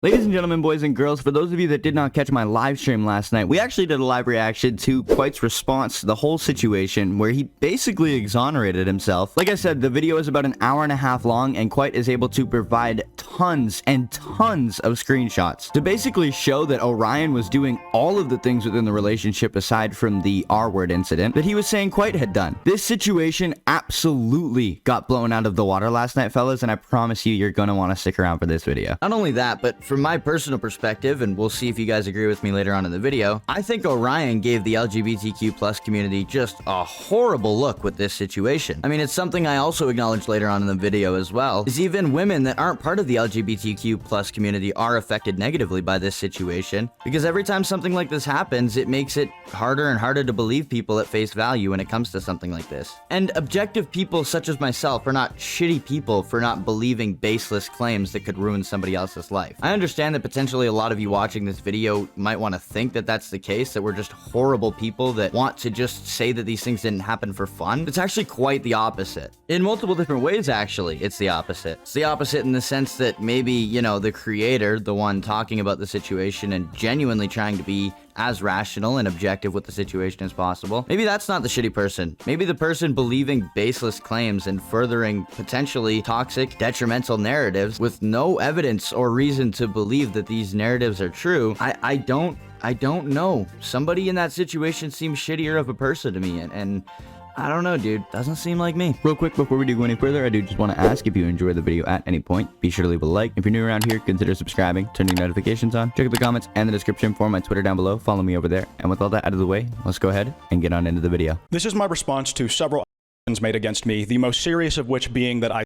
Ladies and gentlemen, boys and girls, for those of you that did not catch my live stream last night, we actually did a live reaction to Kwite's response to the whole situation where he basically exonerated himself. Like I said, the video is about an hour and a half long, and Kwite is able to provide tons and tons of screenshots to basically show that Orion was doing all of the things within the relationship aside from the R-word incident that he was saying Kwite had done. This situation absolutely got blown out of the water last night, fellas, and I promise you, you're gonna want to stick around for this video. Not only that, but from my personal perspective, and we'll see if you guys agree with me later on in the video, I think Orion gave the LGBTQ plus community just a horrible look with this situation. I mean, it's something I also acknowledge later on in the video as well, is even women that aren't part of the LGBTQ plus community are affected negatively by this situation, because every time something like this happens, it makes it harder and harder to believe people at face value when it comes to something like this. And objective people such as myself are not shitty people for not believing baseless claims that could ruin somebody else's life. I understand that potentially a lot of you watching this video might want to think that that's the case, that we're just horrible people that want to just say that these things didn't happen for fun. It's actually quite the opposite. In multiple different ways, actually, it's the opposite. It's the opposite in the sense that maybe, you know, the creator, the one talking about the situation and genuinely trying to be as rational and objective with the situation as possible, maybe that's not the shitty person. Maybe the person believing baseless claims and furthering potentially toxic, detrimental narratives with no evidence or reason to believe that these narratives are true. I don't know. Somebody in that situation seems shittier of a person to me, and I don't know, dude. Doesn't seem like me. Real quick, before we do go any further, I do just want to ask if you enjoyed the video at any point, be sure to leave a like. If you're new around here, consider subscribing, turning notifications on. Check out the comments and the description for my Twitter down below. Follow me over there. And with all that out of the way, let's go ahead and get on into the video. This is my response to several allegations made against me, the most serious of which being that I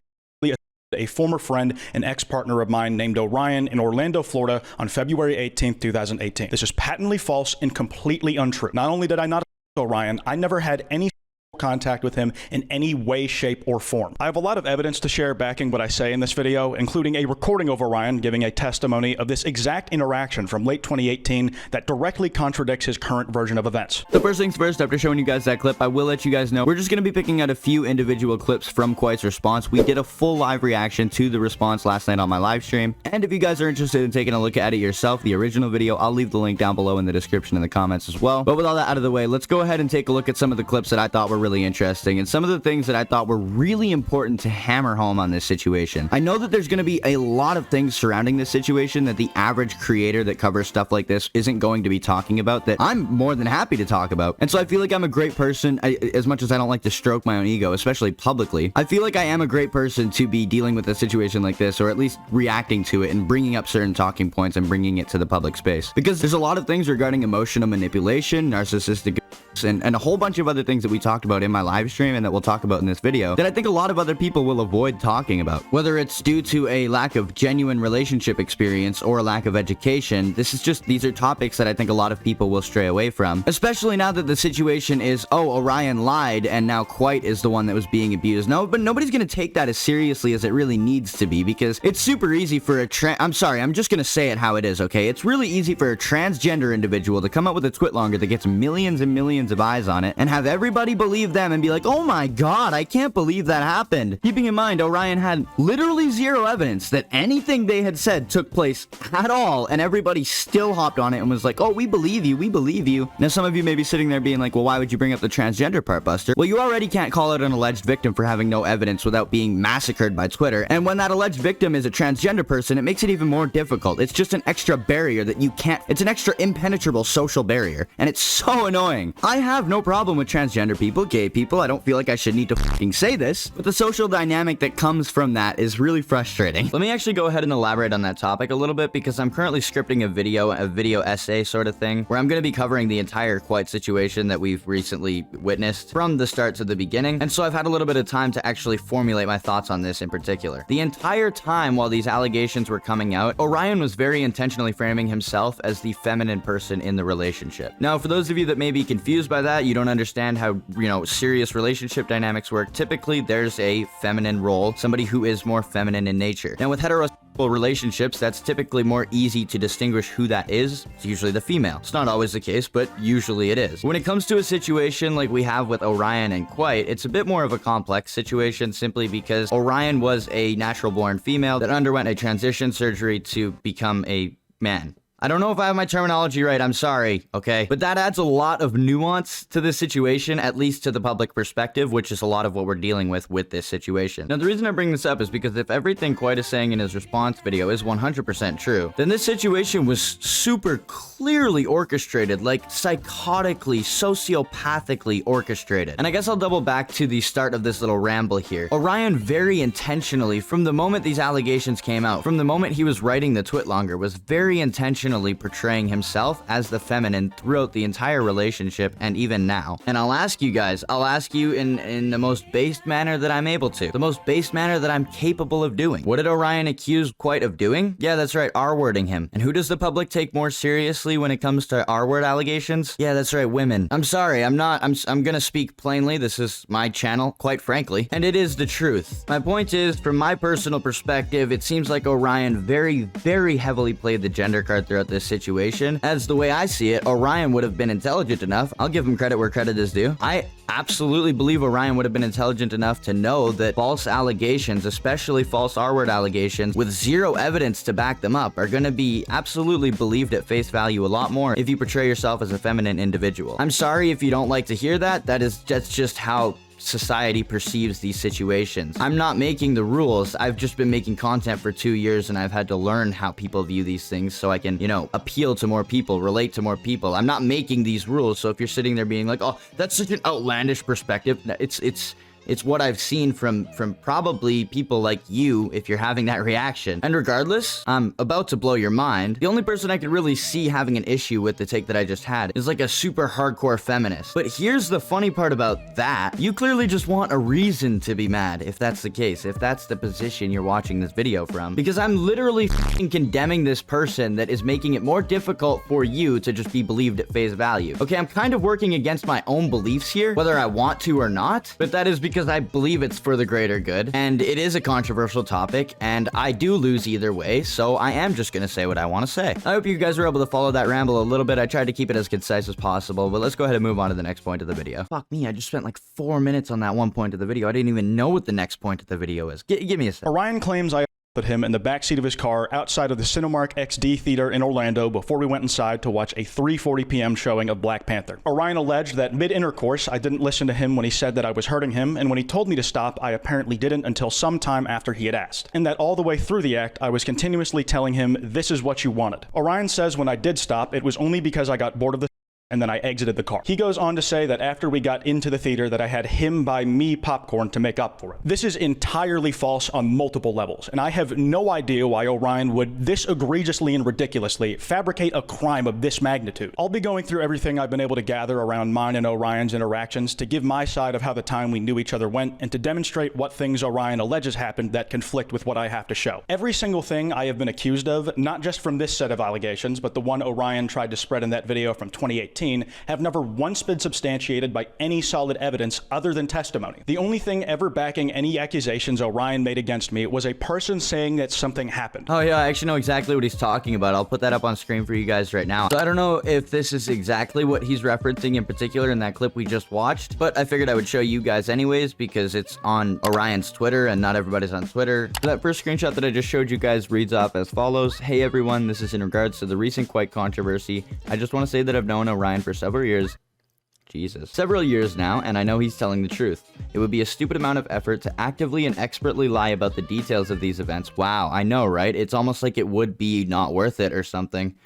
a former friend and ex-partner of mine named Orion in Orlando, Florida on February 18th, 2018. This is patently false and completely untrue. Not only did I not Orion, I never had any contact with him in any way, shape, or form. I have a lot of evidence to share backing what I say in this video, including a recording of Orion giving a testimony of this exact interaction from late 2018 that directly contradicts his current version of events. So first things first, after showing you guys that clip, I will let you guys know we're just going to be picking out a few individual clips from Kwite's response. We did a full live reaction to the response last night on my live stream, and if you guys are interested in taking a look at it yourself, the original video, I'll leave the link down below in the description in the comments as well. But with all that out of the way, let's go ahead and take a look at some of the clips that I thought were really interesting and some of the things that I thought were really important to hammer home on this situation. I know that there's going to be a lot of things surrounding this situation that the average creator that covers stuff like this isn't going to be talking about that I'm more than happy to talk about. And so I feel like I'm a great person, as much as I don't like to stroke my own ego, especially publicly. I feel like I am a great person to be dealing with a situation like this, or at least reacting to it and bringing up certain talking points and bringing it to the public space. Because there's a lot of things regarding emotional manipulation, narcissistic, and a whole bunch of other things that we talked about in my live stream and that we'll talk about in this video that I think a lot of other people will avoid talking about. Whether it's due to a lack of genuine relationship experience or a lack of education, these are topics that I think a lot of people will stray away from, especially now that the situation is, oh, Orion lied and now Kwite is the one that was being abused. No, but nobody's going to take that as seriously as it really needs to be, because it's super easy for I'm just going to say it how it is, okay? It's really easy for a transgender individual to come up with a twitlonger that gets millions and millions of eyes on it and have everybody believe them and be like, oh my god, I can't believe that happened. Keeping in mind, Orion had literally zero evidence that anything they had said took place at all, and everybody still hopped on it and was like, oh, we believe you, we believe you. Now, some of you may be sitting there being like, well, why would you bring up the transgender part, Buster? Well, you already can't call out an alleged victim for having no evidence without being massacred by Twitter, and when that alleged victim is a transgender person, it makes it even more difficult. It's just an extra barrier that you can't, it's an extra impenetrable social barrier, and it's so annoying. I have no problem with transgender people, gay people. I don't feel like I should need to fucking say this, but the social dynamic that comes from that is really frustrating. Let me actually go ahead and elaborate on that topic a little bit, because I'm currently scripting a video essay sort of thing, where I'm going to be covering the entire Kwite situation that we've recently witnessed from the start to the beginning, and so I've had a little bit of time to actually formulate my thoughts on this in particular. The entire time while these allegations were coming out, Orion was very intentionally framing himself as the feminine person in the relationship. Now, for those of you that may be confused by that, you don't understand how, serious relationship dynamics work. Typically, there's a feminine role, somebody who is more feminine in nature. Now, with heterosexual relationships, that's typically more easy to distinguish who that is. It's usually the female. It's not always the case, but usually it is. When it comes to a situation like we have with Orion and Kwite, it's a bit more of a complex situation simply because Orion was a natural-born female that underwent a transition surgery to become a man. I don't know if I have my terminology right, I'm sorry, okay? But that adds a lot of nuance to this situation, at least to the public perspective, which is a lot of what we're dealing with this situation. Now, the reason I bring this up is because if everything Kwite is saying in his response video is 100% true, then this situation was super clearly orchestrated, like psychotically, sociopathically orchestrated. And I guess I'll double back to the start of this little ramble here. Orion very intentionally, from the moment these allegations came out, from the moment he was writing the twitlonger, was very intentionally portraying himself as the feminine throughout the entire relationship and even now. And I'll ask you guys, I'll ask you in the most based manner that I'm able to, the most based manner that I'm capable of doing. What did Orion accuse Kwite of doing? Yeah, that's right, R-wording him. And who does the public take more seriously when it comes to R-word allegations? Yeah, that's right, women. I'm sorry, I'm gonna speak plainly. This is my channel, quite frankly, and it is the truth. My point is, from my personal perspective, it seems like Orion very, very heavily played the gender card throughout this situation. As the way I see it, Orion would have been intelligent enough. I'll give him credit where credit is due. I absolutely believe Orion would have been intelligent enough to know that false allegations, especially false R-word allegations, with zero evidence to back them up, are going to be absolutely believed at face value a lot more if you portray yourself as a feminine individual. I'm sorry if you don't like to hear that. That's just how society perceives these situations. I'm not making the rules. I've just been making content for 2 years and I've had to learn how people view these things so I can, you know, appeal to more people, relate to more people. I'm not making these rules. So if you're sitting there being like, oh, that's such an outlandish perspective, it's what I've seen from probably people like you if you're having that reaction. And regardless, I'm about to blow your mind. The only person I could really see having an issue with the take that I just had is like a super hardcore feminist. But here's the funny part about that. You clearly just want a reason to be mad if that's the case, if that's the position you're watching this video from. Because I'm literally f***ing condemning this person that is making it more difficult for you to just be believed at face value. Okay, I'm kind of working against my own beliefs here, whether I want to or not, but that is because I believe it's for the greater good, and it is a controversial topic, and I do lose either way, so I am just gonna say what I want to say. I hope you guys were able to follow that ramble a little bit. I tried to keep it as concise as possible, but let's go ahead and move on to the next point of the video. Fuck me, I just spent like 4 minutes on that one point of the video. I didn't even know what the next point of the video is. Give me a sec. Orion claims I put him in the backseat of his car outside of the Cinemark XD Theater in Orlando before we went inside to watch a 3:40 p.m. showing of Black Panther. Orion alleged that mid-intercourse, I didn't listen to him when he said that I was hurting him, and when he told me to stop, I apparently didn't until some time after he had asked. And that all the way through the act, I was continuously telling him, this is what you wanted. Orion says when I did stop, it was only because I got bored of the and then I exited the car. He goes on to say that after we got into the theater that I had him buy me popcorn to make up for it. This is entirely false on multiple levels, and I have no idea why Orion would this egregiously and ridiculously fabricate a crime of this magnitude. I'll be going through everything I've been able to gather around mine and Orion's interactions to give my side of how the time we knew each other went and to demonstrate what things Orion alleges happened that conflict with what I have to show. Every single thing I have been accused of, not just from this set of allegations, but the one Orion tried to spread in that video from 2018, have never once been substantiated by any solid evidence other than testimony. The only thing ever backing any accusations Orion made against me was a person saying that something happened. Oh yeah, I actually know exactly what he's talking about. I'll put that up on screen for you guys right now. So I don't know if this is exactly what he's referencing in particular in that clip we just watched, but I figured I would show you guys anyways because it's on Orion's Twitter and not everybody's on Twitter. So that first screenshot that I just showed you guys reads off as follows. Hey everyone, this is in regards to the recent Kwite controversy. I just want to say that I've known Orion for several years now, and I know he's telling the truth. It would be a stupid amount of effort to actively and expertly lie about the details of these events. Wow, I know, right? It's almost like it would be not worth it or something.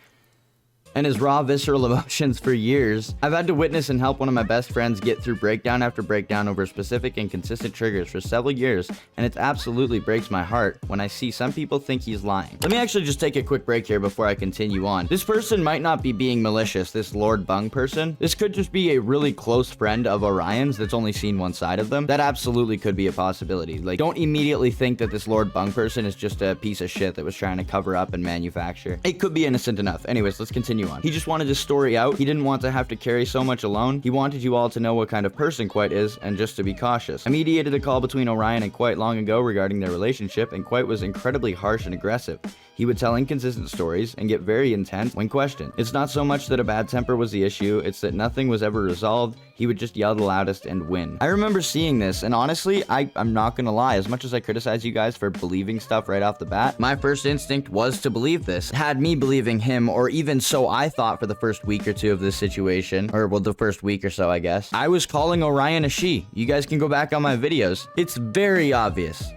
And his raw, visceral emotions for years. I've had to witness and help one of my best friends get through breakdown after breakdown over specific and consistent triggers for several years, and it absolutely breaks my heart when I see some people think he's lying. Let me actually just take a quick break here before I continue on. This person might not be being malicious, this Lord Bung person. This could just be a really close friend of Orion's that's only seen one side of them. That absolutely could be a possibility. Like, don't immediately think that this Lord Bung person is just a piece of shit that was trying to cover up and manufacture. It could be innocent enough. Anyways, let's continue continue on. He just wanted his story out. He didn't want to have to carry so much alone. He wanted you all to know what kind of person Kwite is and just to be cautious. I mediated a call between Orion and Kwite long ago regarding their relationship, and Kwite was incredibly harsh and aggressive. He would tell inconsistent stories and get very intense when questioned. It's not so much that a bad temper was the issue, it's that nothing was ever resolved. He would just yell the loudest and win. I remember seeing this, and honestly, I'm not gonna lie, as much as I criticize you guys for believing stuff right off the bat, my first instinct was to believe this. It had me believing him, or even so I thought for the first week or two of this situation, or well, the first week or so, I guess. I was calling Orion a she. You guys can go back on my videos. It's very obvious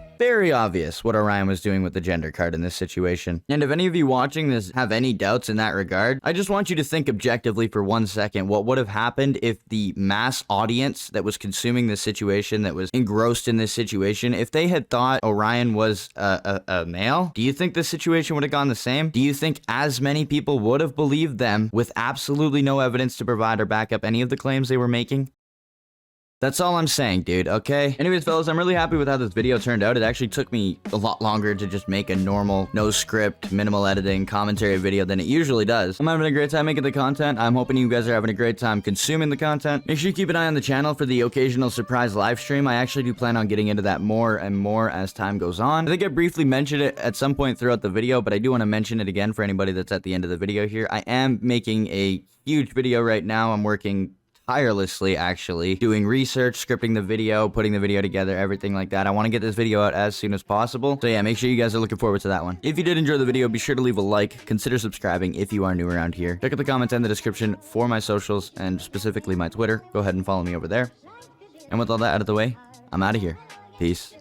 what Orion was doing with the gender card in this situation. And if any of you watching this have any doubts in that regard, I just want you to think objectively for 1 second what would have happened if the mass audience that was consuming this situation, that was engrossed in this situation, if they had thought Orion was a male. Do you think this situation would have gone the same? Do you think as many people would have believed them with absolutely no evidence to provide or back up any of the claims they were making? That's all I'm saying, dude, okay? Anyways, fellas, I'm really happy with how this video turned out. It actually took me a lot longer to just make a normal, no script, minimal editing, commentary video than it usually does. I'm having a great time making the content. I'm hoping you guys are having a great time consuming the content. Make sure you keep an eye on the channel for the occasional surprise live stream. I actually do plan on getting into that more and more as time goes on. I think I briefly mentioned it at some point throughout the video, but I do want to mention it again for anybody that's at the end of the video here. I am making a huge video right now. I'm working tirelessly, actually, doing research, scripting the video, putting the video together, everything like that. I want to get this video out as soon as possible. So yeah, make sure you guys are looking forward to that one. If you did enjoy the video, be sure to leave a like. Consider subscribing if you are new around here. Check out the comments and the description for my socials, and specifically my Twitter. Go ahead and follow me over there. And with all that out of the way, I'm out of here. Peace.